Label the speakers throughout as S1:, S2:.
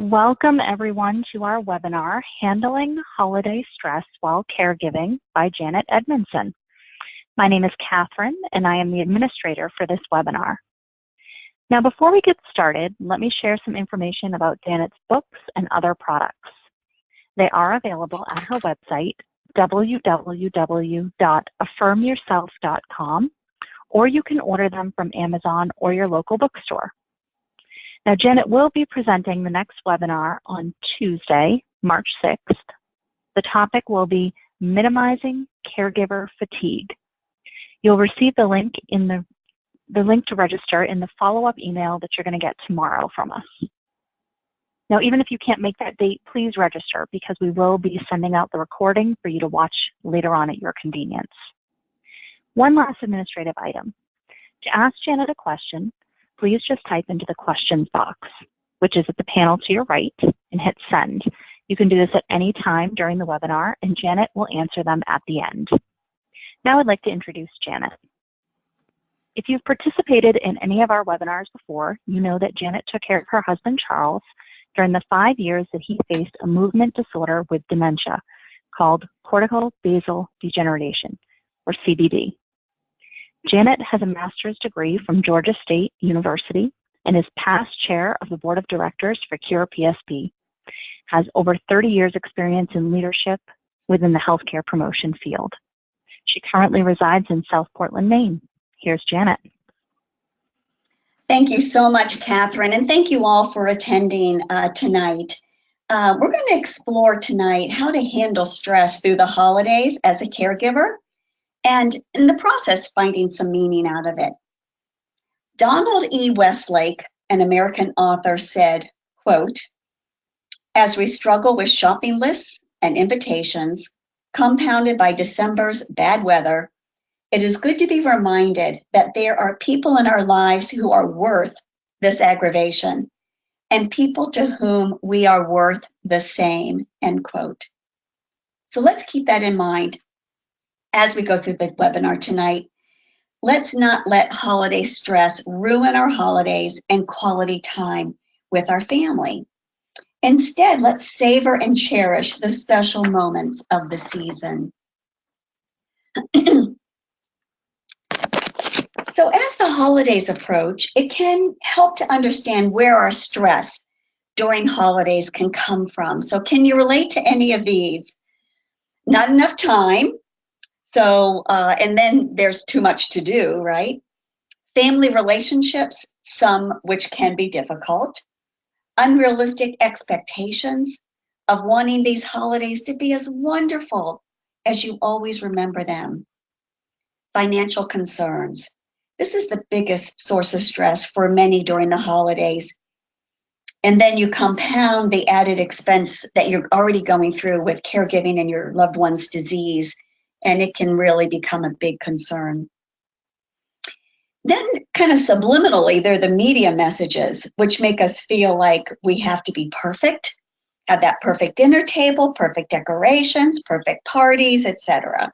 S1: Welcome everyone to our webinar, Handling Holiday Stress While Caregiving by Janet Edmunson. My name is Catherine and I am the administrator for this webinar. Now before we get started, let me share some information about Janet's books and other products. They are available at her website, www.affirmyourself.com, or you can order them from Amazon or your local bookstore. Now, Janet will be presenting the next webinar on Tuesday, March 6th. The topic will be minimizing caregiver fatigue. You'll receive the link to register in the follow-up email that you're going to get tomorrow from us. Now, even if you can't make that date, please register because we will be sending out the recording for you to watch later on at your convenience. One last administrative item. To ask Janet a question, please just type into the questions box, which is at the panel to your right, and hit send. You can do this at any time during the webinar, and Janet will answer them at the end. Now I'd like to introduce Janet. If you've participated in any of our webinars before, you know that Janet took care of her husband, Charles, during the 5 years that he faced a movement disorder with dementia called cortical basal degeneration, or CBD. Janet has a master's degree from Georgia State University and is past chair of the board of directors for Cure PSP, has over 30 years experience in leadership within the healthcare promotion field. She currently resides in South Portland, Maine. Here's Janet.
S2: Thank you so much, Catherine, and thank you all for attending tonight. We're going to explore tonight how to handle stress through the holidays as a caregiver, and in the process, finding some meaning out of it. Donald E. Westlake, an American author, said, quote, "As we struggle with shopping lists and invitations, compounded by December's bad weather, it is good to be reminded that there are people in our lives who are worth this aggravation, and people to whom we are worth the same," end quote. So let's keep that in mind as we go through the webinar tonight. Let's not let holiday stress ruin our holidays and quality time with our family. Instead, let's savor and cherish the special moments of the season. So as the holidays approach, it can help to understand where our stress during holidays can come from. So can you relate to any of these? Not enough time. So, and then there's too much to do, right? Family relationships, some which can be difficult. Unrealistic expectations of wanting these holidays to be as wonderful as you always remember them. Financial concerns. This is the biggest source of stress for many during the holidays. And then you compound the added expense that you're already going through with caregiving and your loved one's disease, and it can really become a big concern. Then kind of subliminally, they're the media messages, which make us feel like we have to be perfect, have that perfect dinner table, perfect decorations, perfect parties, etc.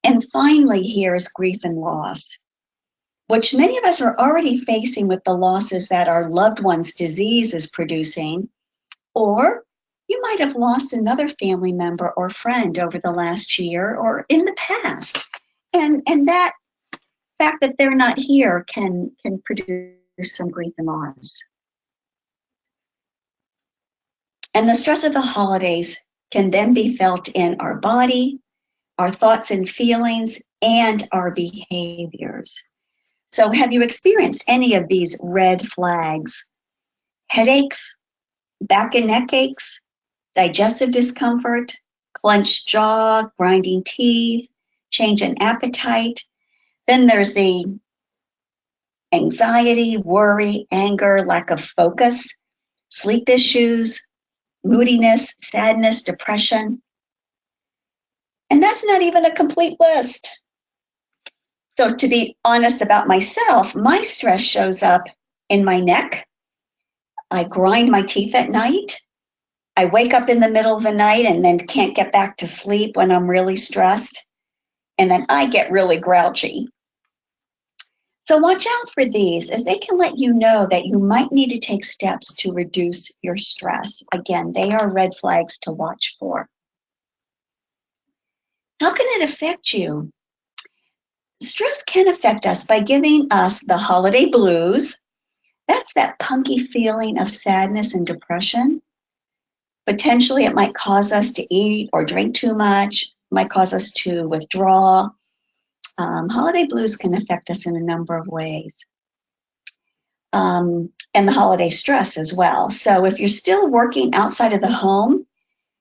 S2: And finally, here is grief and loss, which many of us are already facing with the losses that our loved one's disease is producing, or you might have lost another family member or friend over the last year or in the past. And that fact that they're not here can produce some grief and loss. And the stress of the holidays can then be felt in our body, our thoughts and feelings, and our behaviors. So have you experienced any of these red flags? Headaches, back and neck aches, digestive discomfort, clenched jaw, grinding teeth, change in appetite. Then there's the anxiety, worry, anger, lack of focus, sleep issues, moodiness, sadness, depression. And that's not even a complete list. So to be honest about myself, my stress shows up in my neck. I grind my teeth at night. I wake up in the middle of the night and then can't get back to sleep when I'm really stressed. And then I get really grouchy. So watch out for these, as they can let you know that you might need to take steps to reduce your stress. Again, they are red flags to watch for. How can it affect you? Stress can affect us by giving us the holiday blues. That's that punky feeling of sadness and depression. Potentially, it might cause us to eat or drink too much, might cause us to withdraw. Holiday blues can affect us in a number of ways. And the holiday stress as well. So if you're still working outside of the home,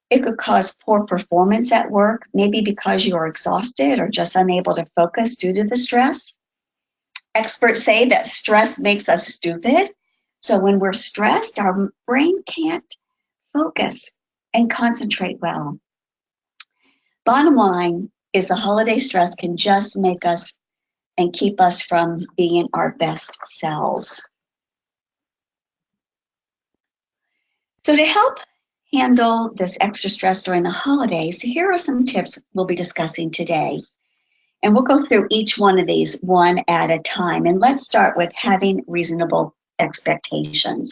S2: it could cause poor performance at work, maybe because you're exhausted or just unable to focus due to the stress. Experts say that stress makes us stupid. So when we're stressed, our brain can't focus and concentrate well. Bottom line is the holiday stress can just make us and keep us from being our best selves. So to help handle this extra stress during the holidays, here are some tips we'll be discussing today. And we'll go through each one of these one at a time. And let's start with having reasonable expectations.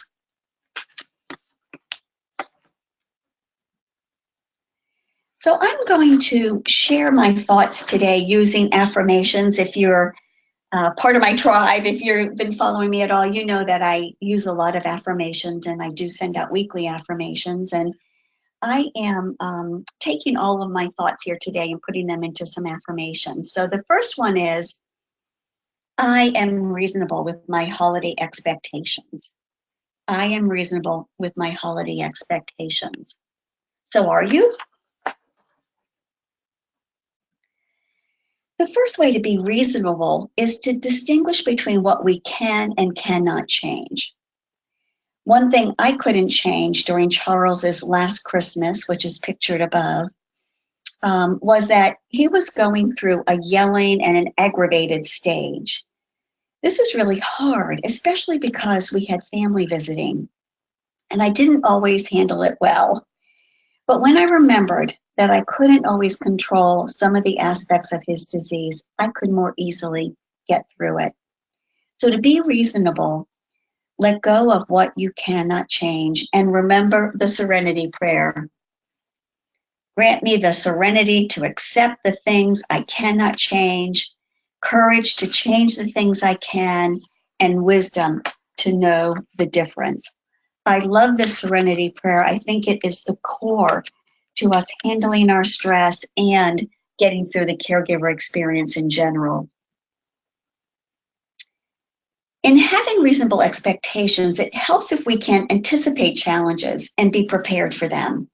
S2: So I'm going to share my thoughts today using affirmations. If you're part of my tribe, if you've been following me at all, you know that I use a lot of affirmations, and I do send out weekly affirmations. And I am taking all of my thoughts here today and putting them into some affirmations. So the first one is, I am reasonable with my holiday expectations. I am reasonable with my holiday expectations. So are you? The first way to be reasonable is to distinguish between what we can and cannot change. One thing I couldn't change during Charles's last Christmas, which is pictured above, was that he was going through a yelling and an aggravated stage. This was really hard, especially because we had family visiting, and I didn't always handle it well. But when I remembered that I couldn't always control some of the aspects of his disease, I could more easily get through it. So to be reasonable, let go of what you cannot change and remember the serenity prayer. Grant me the serenity to accept the things I cannot change, courage to change the things I can, and wisdom to know the difference. I love this serenity prayer. I think it is the core to us handling our stress and getting through the caregiver experience in general. In having reasonable expectations, it helps if we can anticipate challenges and be prepared for them.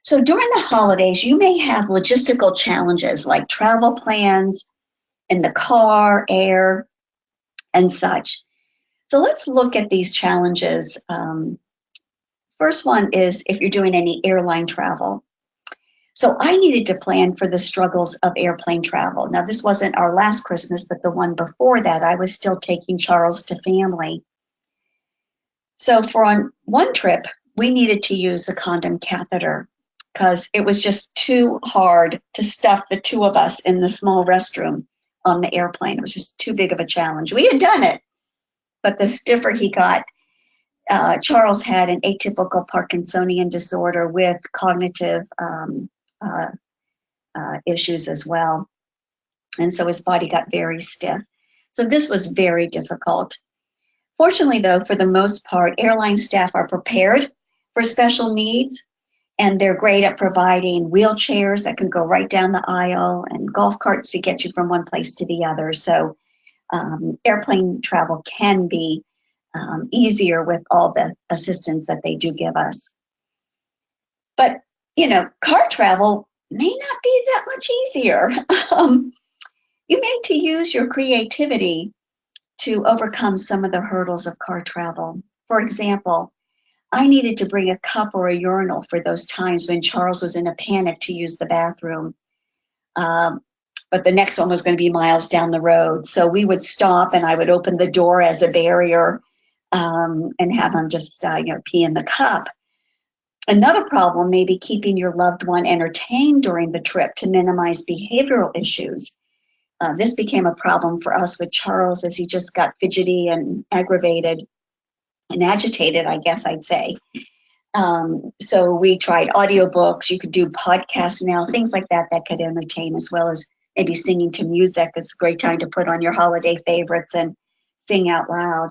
S2: So during the holidays, you may have logistical challenges like travel plans in the car, air, and such. So let's look at these challenges. First one is if you're doing any airline travel. So I needed to plan for the struggles of airplane travel. Now, this wasn't our last Christmas, but the one before that, I was still taking Charles to family. So for on one trip, we needed to use the condom catheter because it was just too hard to stuff the two of us in the small restroom on the airplane. It was just too big of a challenge. We had done it, but the stiffer he got. Charles had an atypical Parkinsonian disorder with cognitive issues as well. And so his body got very stiff. So this was very difficult. Fortunately, though, for the most part, airline staff are prepared for special needs, and they're great at providing wheelchairs that can go right down the aisle and golf carts to get you from one place to the other. So airplane travel can be easier with all the assistance that they do give us. But, you know, car travel may not be that much easier. You may need to use your creativity to overcome some of the hurdles of car travel. For example, I needed to bring a cup or a urinal for those times when Charles was in a panic to use the bathroom. But the next one was going to be miles down the road. So we would stop and I would open the door as a barrier and have him just pee in the cup. Another problem may be keeping your loved one entertained during the trip to minimize behavioral issues. This became a problem for us with Charles as he just got fidgety and aggravated and agitated, I guess I'd say. So we tried audiobooks. You could do podcasts now, things like that that could entertain, as well as maybe singing to music. It's a great time to put on your holiday favorites and sing out loud.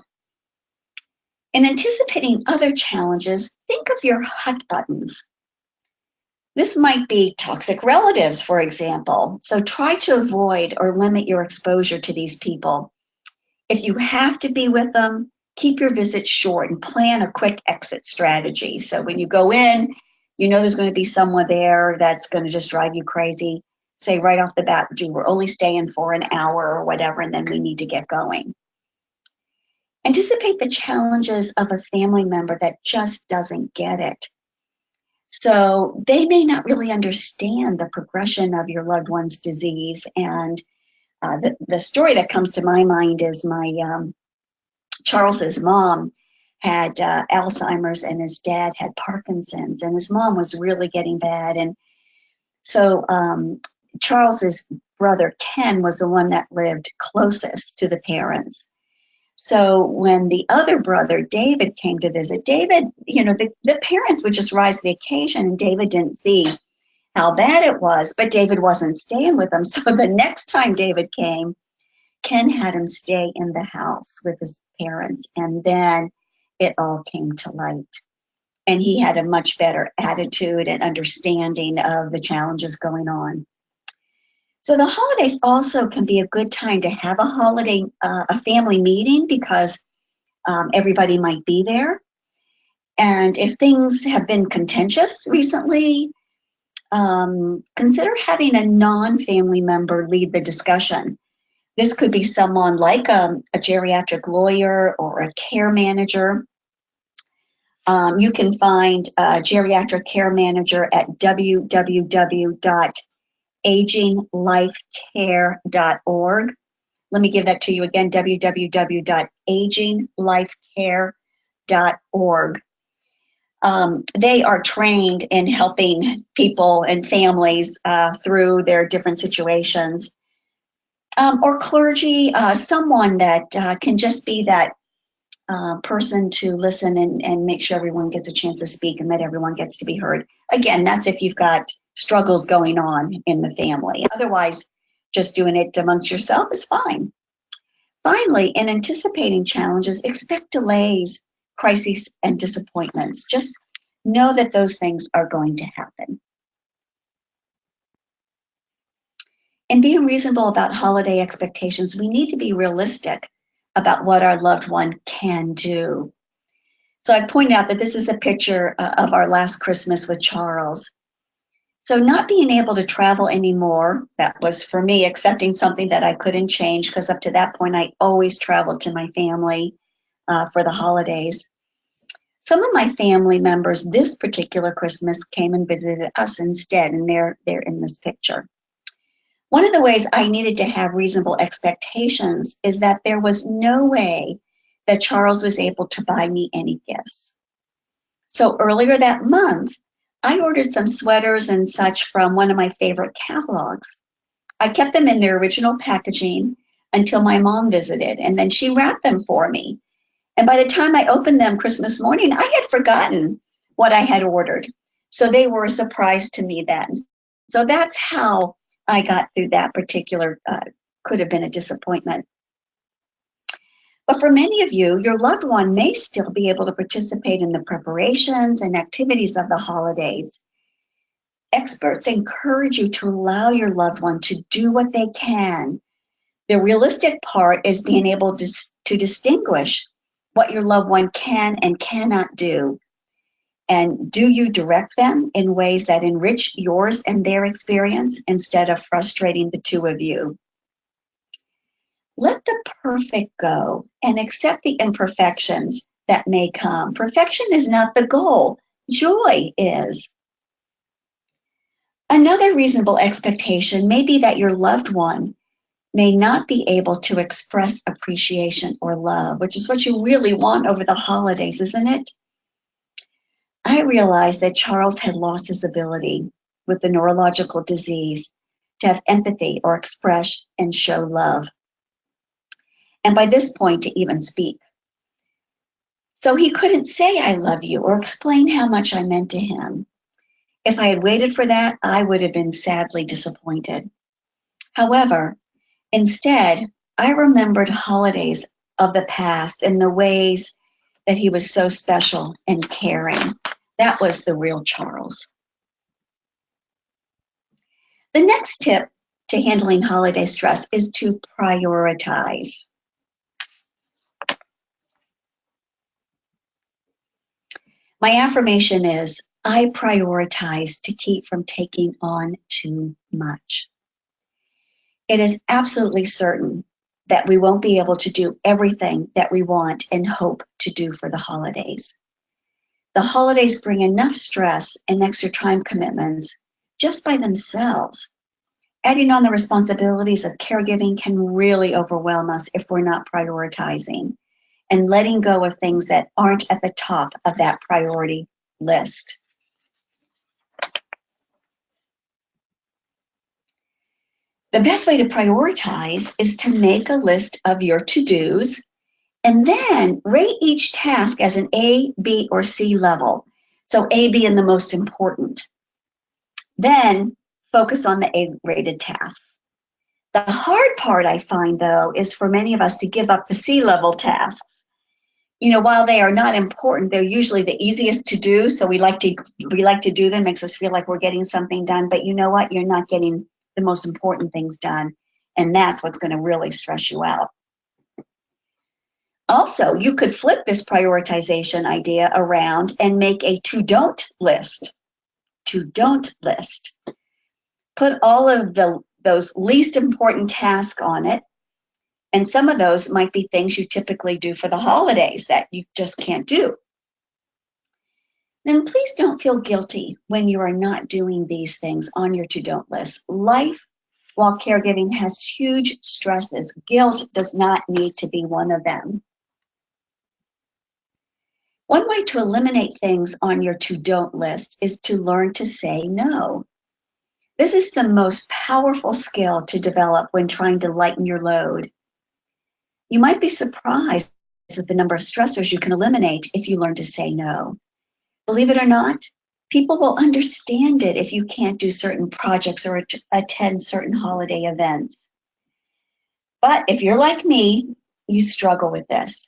S2: In anticipating other challenges, think of your hot buttons. This might be toxic relatives, for example. So try to avoid or limit your exposure to these people. If you have to be with them, keep your visit short and plan a quick exit strategy. So when you go in, you know there's going to be someone there that's going to just drive you crazy. Say right off the bat, gee, we're only staying for an hour or whatever, and then we need to get going. Anticipate the challenges of a family member that just doesn't get it. So they may not really understand the progression of your loved one's disease. And the story that comes to my mind is my Charles's mom had Alzheimer's and his dad had Parkinson's, and his mom was really getting bad. And so Charles's brother Ken was the one that lived closest to the parents. So when the other brother, David, came to visit, David, the parents would just rise to the occasion, and David didn't see how bad it was, but David wasn't staying with them. So the next time David came, Ken had him stay in the house with his parents, and then it all came to light. And he had a much better attitude and understanding of the challenges going on. So the holidays also can be a good time to have a family meeting, because everybody might be there. And if things have been contentious recently, consider having a non-family member lead the discussion. This could be someone like a geriatric lawyer or a care manager. You can find a geriatric care manager at www.aginglifecare.org. Let me give that to you again, www.aginglifecare.org. They are trained in helping people and families through their different situations. Or clergy, someone that can just be that person to listen and make sure everyone gets a chance to speak and that everyone gets to be heard. Again, that's if you've got struggles going on in the family. Otherwise, just doing it amongst yourself is fine. Finally, in anticipating challenges, expect delays, crises, and disappointments. Just know that those things are going to happen. In being reasonable about holiday expectations, we need to be realistic about what our loved one can do. So I point out that this is a picture of our last Christmas with Charles. So not being able to travel anymore, that was for me accepting something that I couldn't change, because up to that point I always traveled to my family for the holidays. Some of my family members this particular Christmas came and visited us instead, and they're in this picture. One of the ways I needed to have reasonable expectations is that there was no way that Charles was able to buy me any gifts. So earlier that month, I ordered some sweaters and such from one of my favorite catalogs. I kept them in their original packaging until my mom visited, and then she wrapped them for me. And by the time I opened them Christmas morning, I had forgotten what I had ordered. So they were a surprise to me then. So that's how I got through that particular, could have been a disappointment. But for many of you, your loved one may still be able to participate in the preparations and activities of the holidays. Experts encourage you to allow your loved one to do what they can. The realistic part is being able to distinguish what your loved one can and cannot do. And do you direct them in ways that enrich yours and their experience instead of frustrating the two of you? Let the perfect go and accept the imperfections that may come. Perfection is not the goal. Joy is. Another reasonable expectation may be that your loved one may not be able to express appreciation or love, which is what you really want over the holidays, isn't it? I realized that Charles had lost his ability with the neurological disease to have empathy or express and show love. And by this point, to even speak. So he couldn't say I love you or explain how much I meant to him. If I had waited for that, I would have been sadly disappointed. However, instead, I remembered holidays of the past and the ways that he was so special and caring. That was the real Charles. The next tip to handling holiday stress is to prioritize. My affirmation is, I prioritize to keep from taking on too much. It is absolutely certain that we won't be able to do everything that we want and hope to do for the holidays. The holidays bring enough stress and extra time commitments just by themselves. Adding on the responsibilities of caregiving can really overwhelm us if we're not prioritizing and letting go of things that aren't at the top of that priority list. The best way to prioritize is to make a list of your to-dos and then rate each task as an A, B, or C level. So A being the most important. Then focus on the A-rated tasks. The hard part I find, though, is for many of us to give up the C-level tasks. While they are not important, they're usually the easiest to do, so we like to do them. Makes us feel like we're getting something done, but you know what? You're not getting the most important things done, and that's what's going to really stress you out. Also, you could flip this prioritization idea around and make a to-don't list. To-don't list. Put all of those least important tasks on it. And some of those might be things you typically do for the holidays that you just can't do. Then please don't feel guilty when you are not doing these things on your to-don't list. Life, while caregiving, has huge stresses. Guilt does not need to be one of them. One way to eliminate things on your to-don't list is to learn to say no. This is the most powerful skill to develop when trying to lighten your load. You might be surprised with the number of stressors you can eliminate if you learn to say no. Believe it or not, people will understand it if you can't do certain projects or attend certain holiday events. But if you're like me, you struggle with this.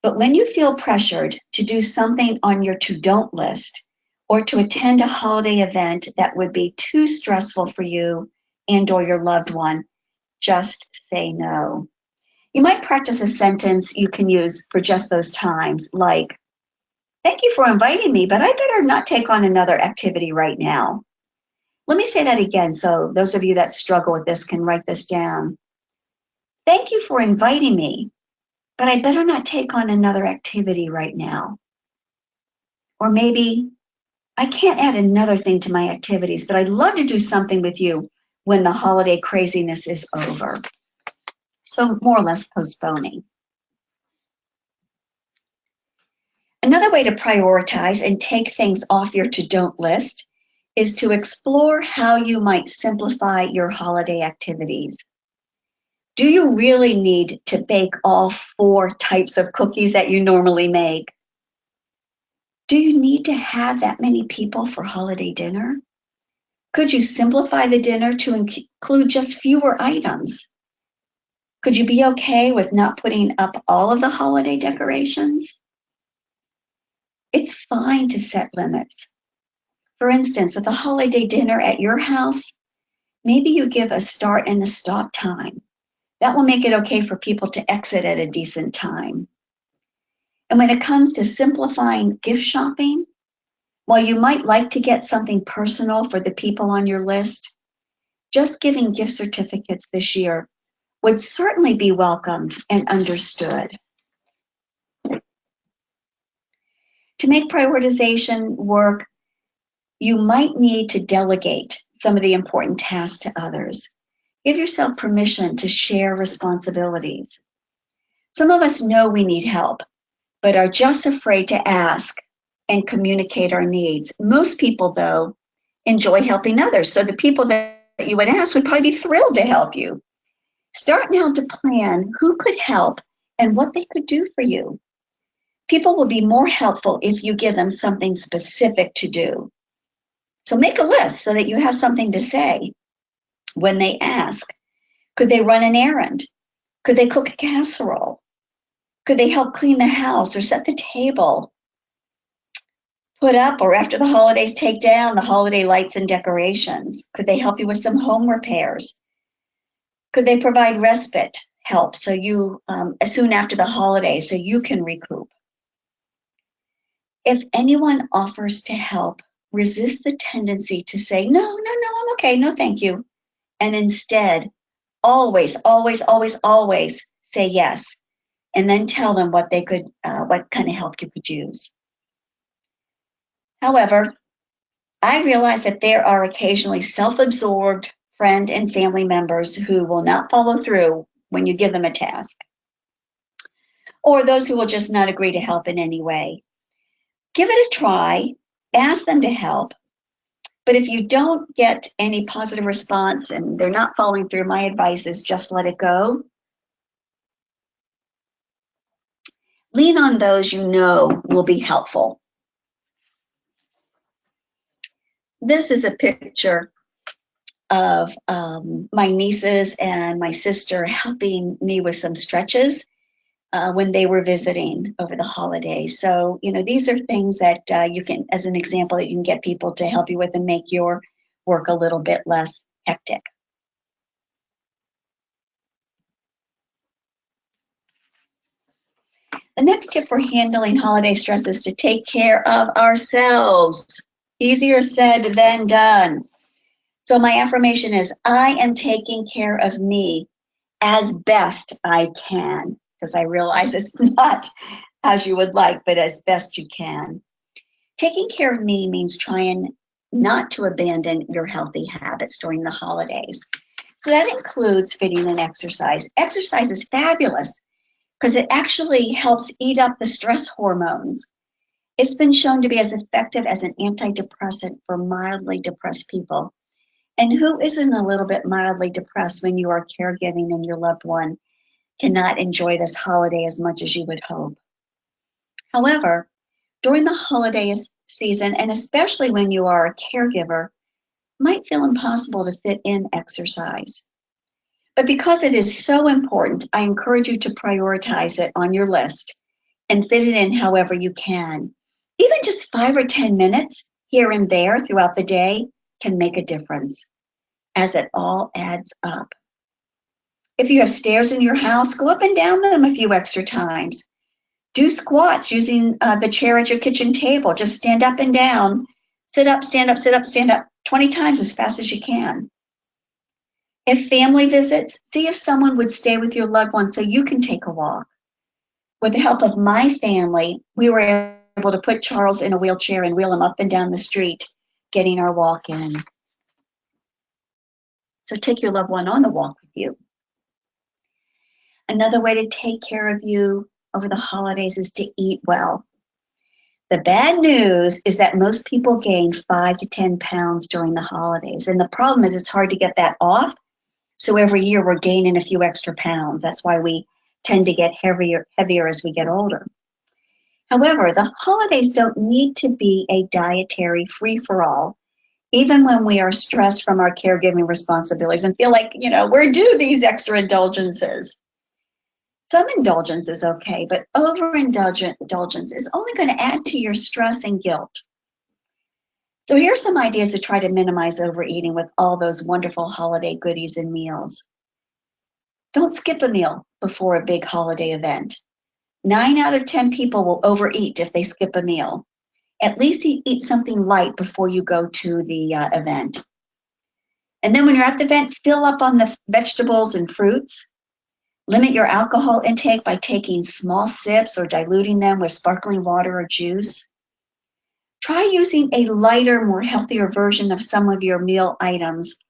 S2: But when you feel pressured to do something on your to-don't list or to attend a holiday event that would be too stressful for you and or your loved one, just say no. You might practice a sentence you can use for just those times, like, thank you for inviting me, but I better not take on another activity right now. Let me say that again so those of you that struggle with this can write this down. Thank you for inviting me, but I better not take on another activity right now. Or maybe, I can't add another thing to my activities, but I'd love to do something with you when the holiday craziness is over. So more or less postponing. Another way to prioritize and take things off your to-don't list is to explore how you might simplify your holiday activities. Do you really need to bake all 4 types of cookies that you normally make? Do you need to have that many people for holiday dinner? Could you simplify the dinner to include just fewer items? Could you be okay with not putting up all of the holiday decorations? It's fine to set limits. For instance, with a holiday dinner at your house, maybe you give a start and a stop time. That will make it okay for people to exit at a decent time. And when it comes to simplifying gift shopping, while you might like to get something personal for the people on your list, just giving gift certificates this year would certainly be welcomed and understood. To make prioritization work, you might need to delegate some of the important tasks to others. Give yourself permission to share responsibilities. Some of us know we need help, but are just afraid to ask and communicate our needs. Most people, though, enjoy helping others. So the people that you would ask would probably be thrilled to help you. Start now to plan who could help and what they could do for you. People will be more helpful if you give them something specific to do. So make a list so that you have something to say when they ask. Could they run an errand? Could they cook a casserole? Could they help clean the house or set the table? Put up, or after the holidays, take down the holiday lights and decorations? Could they help you with some home repairs? Could they provide respite help so you, as soon after the holidays, so you can recoup? If anyone offers to help, resist the tendency to say, no, I'm okay, no, thank you. And instead, always, always, always, always say yes. And then tell them what they could, what kind of help you could use. However, I realize that there are occasionally self-absorbed friend and family members who will not follow through when you give them a task, or those who will just not agree to help in any way. Give it a try, ask them to help, but if you don't get any positive response and they're not following through, my advice is just let it go. Lean on those you know will be helpful. This is a picture of my nieces and my sister helping me with some stretches when they were visiting over the holidays. So, you know, these are things that you can, as an example, that you can get people to help you with and make your work a little bit less hectic. The next tip for handling holiday stress is to take care of ourselves. Easier said than done. So my affirmation is, I am taking care of me as best I can, because I realize it's not as you would like, but as best you can. Taking care of me means trying not to abandon your healthy habits during the holidays. So that includes fitting in exercise. Exercise is fabulous because it actually helps eat up the stress hormones. It's been shown to be as effective as an antidepressant for mildly depressed people. And who isn't a little bit mildly depressed when you are caregiving and your loved one cannot enjoy this holiday as much as you would hope? However, during the holiday season, and especially when you are a caregiver, it might feel impossible to fit in exercise. But because it is so important, I encourage you to prioritize it on your list and fit it in however you can. Even just 5 or 10 minutes here and there throughout the day can make a difference, as it all adds up. If you have stairs in your house, go up and down them a few extra times. Do squats using the chair at your kitchen table. Just stand up and down, sit up, stand up, sit up, stand up 20 times as fast as you can. If family visits, see if someone would stay with your loved one so you can take a walk. With the help of my family, we were able to put Charles in a wheelchair and wheel him up and down the street, getting our walk in. So take your loved one on the walk with you. Another way to take care of you over the holidays is to eat well. The bad news is that most people gain 5 to 10 pounds during the holidays. And the problem is it's hard to get that off. So every year we're gaining a few extra pounds. That's why we tend to get heavier as we get older. However, the holidays don't need to be a dietary free-for-all, even when we are stressed from our caregiving responsibilities and feel like, you know, we're due these extra indulgences. Some indulgence is okay, but overindulgence is only going to add to your stress and guilt. So here's some ideas to try to minimize overeating with all those wonderful holiday goodies and meals. Don't skip a meal before a big holiday event. 9 out of 10 people will overeat if they skip a meal. At least eat something light before you go to the event. And then when you're at the event, fill up on the vegetables and fruits. Limit your alcohol intake by taking small sips or diluting them with sparkling water or juice. Try using a lighter, more healthier version of some of your meal items.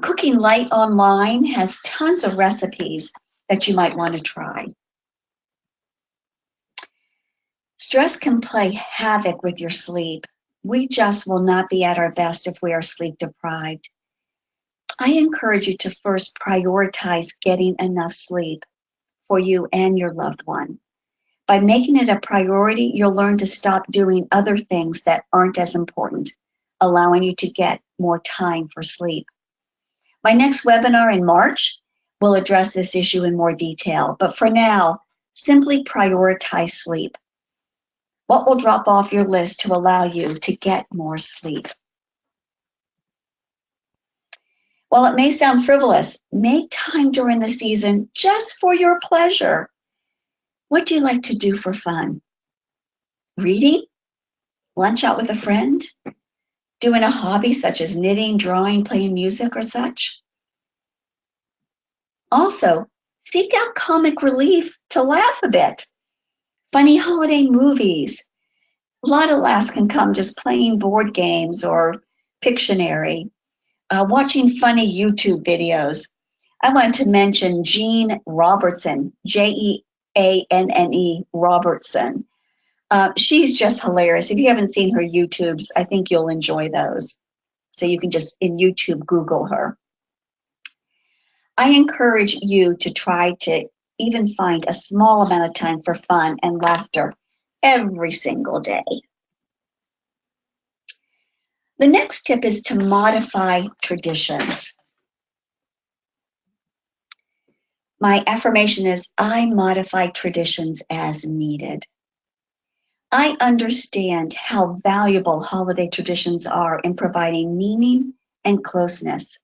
S2: Cooking Light online has tons of recipes that you might want to try. Stress can play havoc with your sleep. We just will not be at our best if we are sleep deprived. I encourage you to first prioritize getting enough sleep for you and your loved one. By making it a priority, you'll learn to stop doing other things that aren't as important, allowing you to get more time for sleep. My next webinar in March will address this issue in more detail, but for now, simply prioritize sleep. What will drop off your list to allow you to get more sleep? While it may sound frivolous, make time during the season just for your pleasure. What do you like to do for fun? Reading? Lunch out with a friend? Doing a hobby such as knitting, drawing, playing music, or such? Also, seek out comic relief to laugh a bit. Funny holiday movies. A lot of laughs can come just playing board games or Pictionary. Watching funny YouTube videos. I want to mention Jean Robertson, Jeanne Robertson. She's just hilarious. If you haven't seen her YouTubes, I think you'll enjoy those. So you can just in YouTube Google her. I encourage you to try to even find a small amount of time for fun and laughter every single day. The next tip is to modify traditions. My affirmation is, I modify traditions as needed. I understand how valuable holiday traditions are in providing meaning and closeness.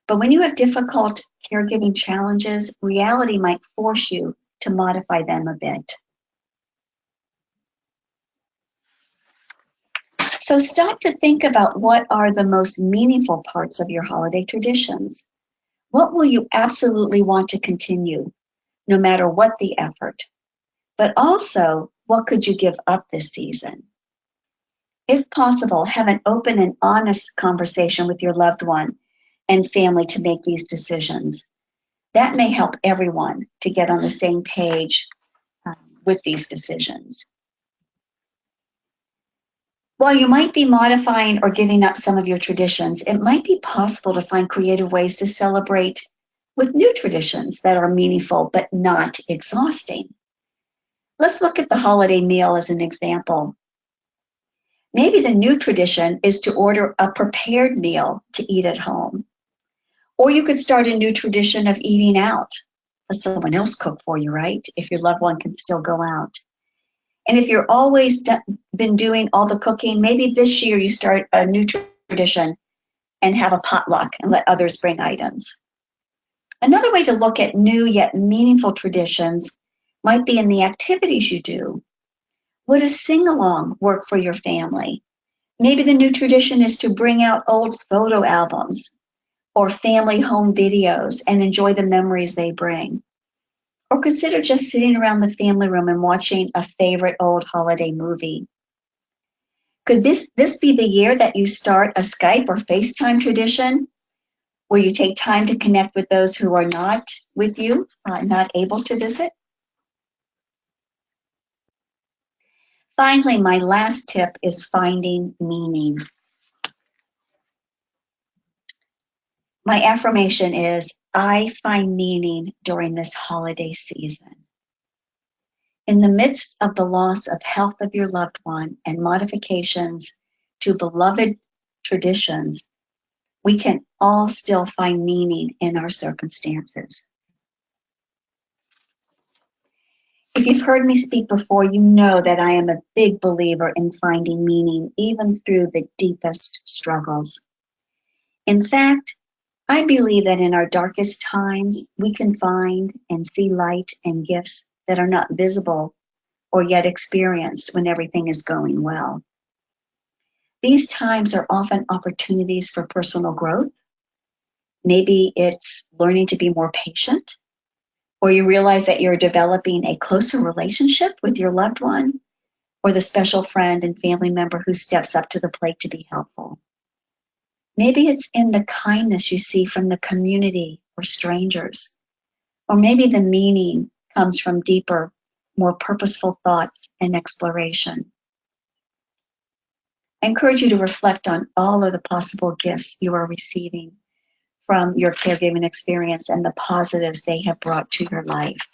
S2: But when you have difficult caregiving challenges, reality might force you to modify them a bit. So stop to think about what are the most meaningful parts of your holiday traditions. What will you absolutely want to continue, no matter what the effort? But also, what could you give up this season? If possible, have an open and honest conversation with your loved one and family to make these decisions. That may help everyone to get on the same page with these decisions. While you might be modifying or giving up some of your traditions, it might be possible to find creative ways to celebrate with new traditions that are meaningful but not exhausting. Let's look at the holiday meal as an example. Maybe the new tradition is to order a prepared meal to eat at home. Or you could start a new tradition of eating out. Let someone else cook for you, right? If your loved one can still go out. And if you're always been doing all the cooking, maybe this year you start a new tradition and have a potluck and let others bring items. Another way to look at new yet meaningful traditions might be in the activities you do. Would a sing-along work for your family? Maybe the new tradition is to bring out old photo albums or family home videos and enjoy the memories they bring. Or consider just sitting around the family room and watching a favorite old holiday movie. Could this be the year that you start a Skype or FaceTime tradition where you take time to connect with those who are not with you, not able to visit? Finally, my last tip is finding meaning. My affirmation is, I find meaning during this holiday season. In the midst of the loss of health of your loved one and modifications to beloved traditions, we can all still find meaning in our circumstances. If you've heard me speak before, you know that I am a big believer in finding meaning even through the deepest struggles. In fact, I believe that in our darkest times, we can find and see light and gifts that are not visible or yet experienced when everything is going well. These times are often opportunities for personal growth. Maybe it's learning to be more patient, or you realize that you're developing a closer relationship with your loved one, or the special friend and family member who steps up to the plate to be helpful. Maybe it's in the kindness you see from the community or strangers, or maybe the meaning comes from deeper, more purposeful thoughts and exploration. I encourage you to reflect on all of the possible gifts you are receiving from your caregiving experience and the positives they have brought to your life.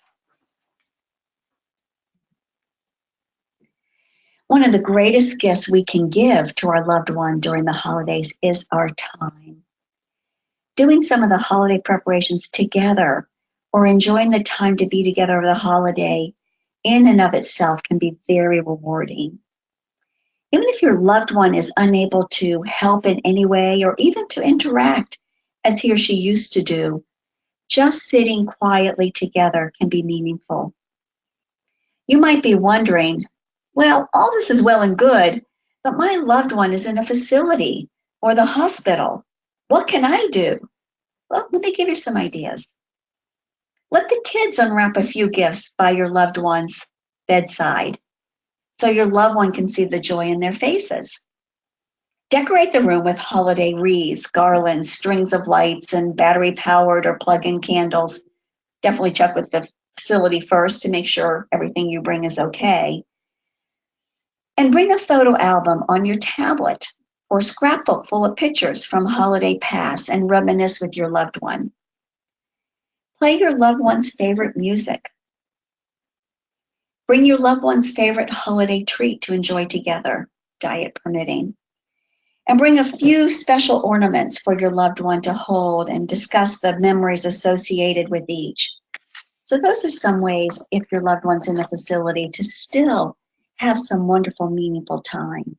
S2: One of the greatest gifts we can give to our loved one during the holidays is our time. Doing some of the holiday preparations together or enjoying the time to be together over the holiday in and of itself can be very rewarding. Even if your loved one is unable to help in any way or even to interact as he or she used to do, just sitting quietly together can be meaningful. You might be wondering, well, all this is well and good, but my loved one is in a facility or the hospital. What can I do? Well, let me give you some ideas. Let the kids unwrap a few gifts by your loved one's bedside so your loved one can see the joy in their faces. Decorate the room with holiday wreaths, garlands, strings of lights, and battery-powered or plug-in candles. Definitely check with the facility first to make sure everything you bring is okay. And bring a photo album on your tablet or scrapbook full of pictures from holiday past and reminisce with your loved one. Play your loved one's favorite music. Bring your loved one's favorite holiday treat to enjoy together, diet permitting. And bring a few special ornaments for your loved one to hold and discuss the memories associated with each. So those are some ways, if your loved one's in a facility, to still have some wonderful, meaningful time.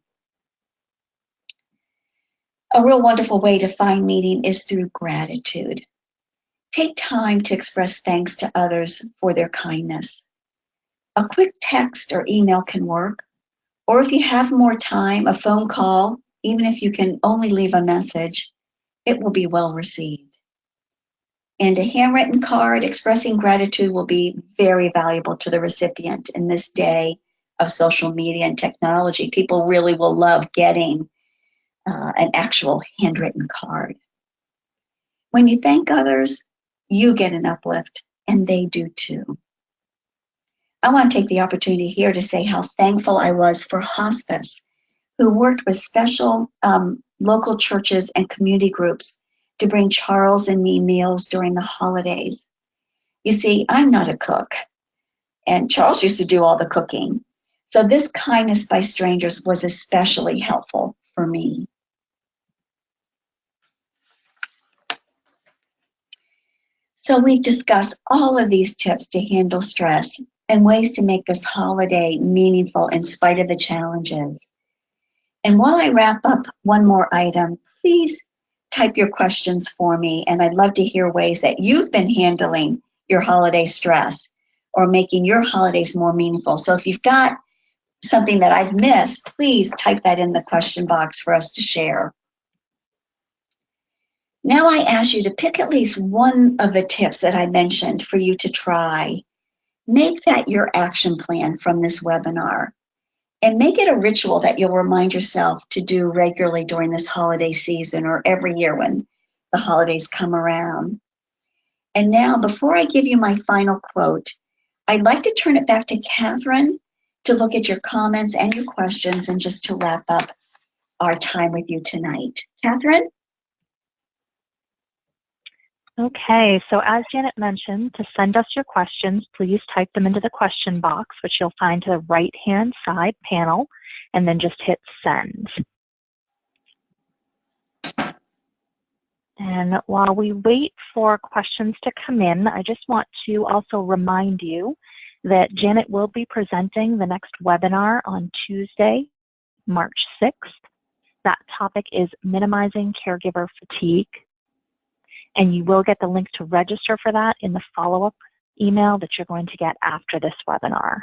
S2: A real wonderful way to find meaning is through gratitude. Take time to express thanks to others for their kindness. A quick text or email can work, or if you have more time, a phone call, even if you can only leave a message, it will be well received. And a handwritten card expressing gratitude will be very valuable to the recipient in this day of social media and technology. People really will love getting an actual handwritten card. When you thank others, you get an uplift, and they do too. I want to take the opportunity here to say how thankful I was for hospice, who worked with special local churches and community groups to bring Charles and me meals during the holidays. You see, I'm not a cook, and Charles used to do all the cooking. So this kindness by strangers was especially helpful for me. So we've discussed all of these tips to handle stress and ways to make this holiday meaningful in spite of the challenges. And while I wrap up one more item, please type your questions for me, and I'd love to hear ways that you've been handling your holiday stress or making your holidays more meaningful. So if you've got something that I've missed, please type that in the question box for us to share. Now I ask you to pick at least one of the tips that I mentioned for you to try. Make that your action plan from this webinar, and make it a ritual that you'll remind yourself to do regularly during this holiday season or every year when the holidays come around. And now, before I give you my final quote, I'd like to turn it back to Catherine to look at your comments and your questions and just to wrap up our time with you tonight. Catherine?
S1: Okay, so as Janet mentioned, to send us your questions, please type them into the question box, which you'll find to the right-hand side panel, and then just hit send. And while we wait for questions to come in, I just want to also remind you that Janet will be presenting the next webinar on Tuesday, March 6th. That topic is minimizing caregiver fatigue. And you will get the link to register for that in the follow-up email that you're going to get after this webinar.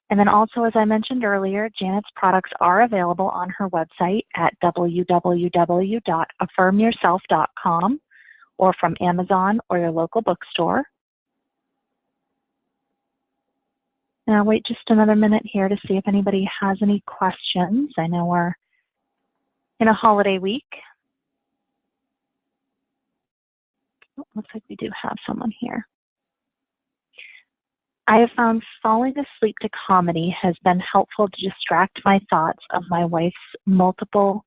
S1: And then also, as I mentioned earlier, Janet's products are available on her website at www.affirmyourself.com or from Amazon or your local bookstore. Now wait just another minute here to see if anybody has any questions. I know we're in a holiday week. Oh, looks like we do have someone here. I have found falling asleep to comedy has been helpful to distract my thoughts of my wife's multiple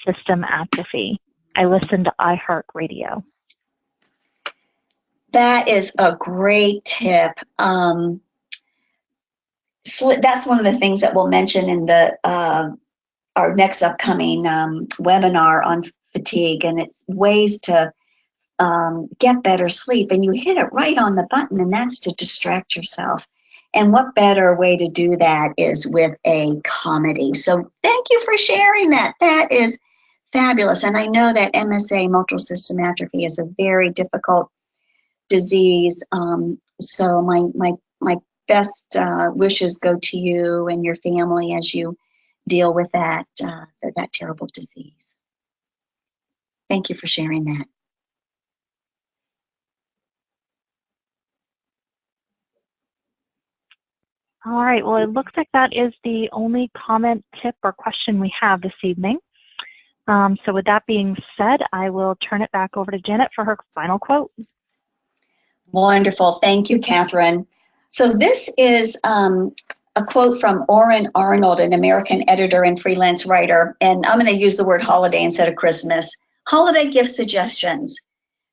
S1: system atrophy. I listen to iHeartRadio.
S2: That is a great tip. That's one of the things that we'll mention in the our next upcoming webinar on fatigue, and it's ways to get better sleep. And you hit it right on the button, and that's to distract yourself. And what better way to do that is with a comedy. So thank you for sharing that. That is fabulous. And I know that MSA, multiple system atrophy, is a very difficult disease. So my best wishes go to you and your family as you deal with that terrible disease. Thank you for sharing that.
S1: All right, well, it looks like that is the only comment, tip, or question we have this evening. So with that being said, I will turn it back over to Janet for her final quote.
S2: Wonderful. Thank you, Catherine. So this is a quote from Orrin Arnold, an American editor and freelance writer. And I'm going to use the word holiday instead of Christmas. Holiday gift suggestions.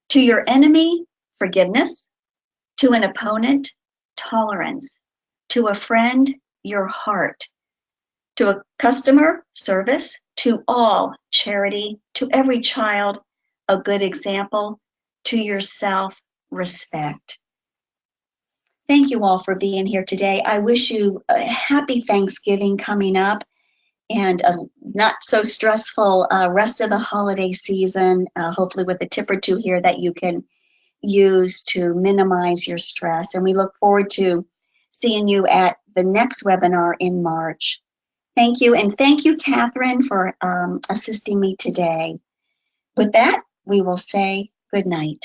S2: To your enemy, forgiveness. To an opponent, tolerance. To a friend, your heart. To a customer, service. To all, charity. To every child, a good example. To yourself, respect. Thank you all for being here today. I wish you a happy Thanksgiving coming up and a not so stressful rest of the holiday season, hopefully with a tip or two here that you can use to minimize your stress. And we look forward to seeing you at the next webinar in March. Thank you. And thank you, Catherine, for assisting me today. With that, we will say good night.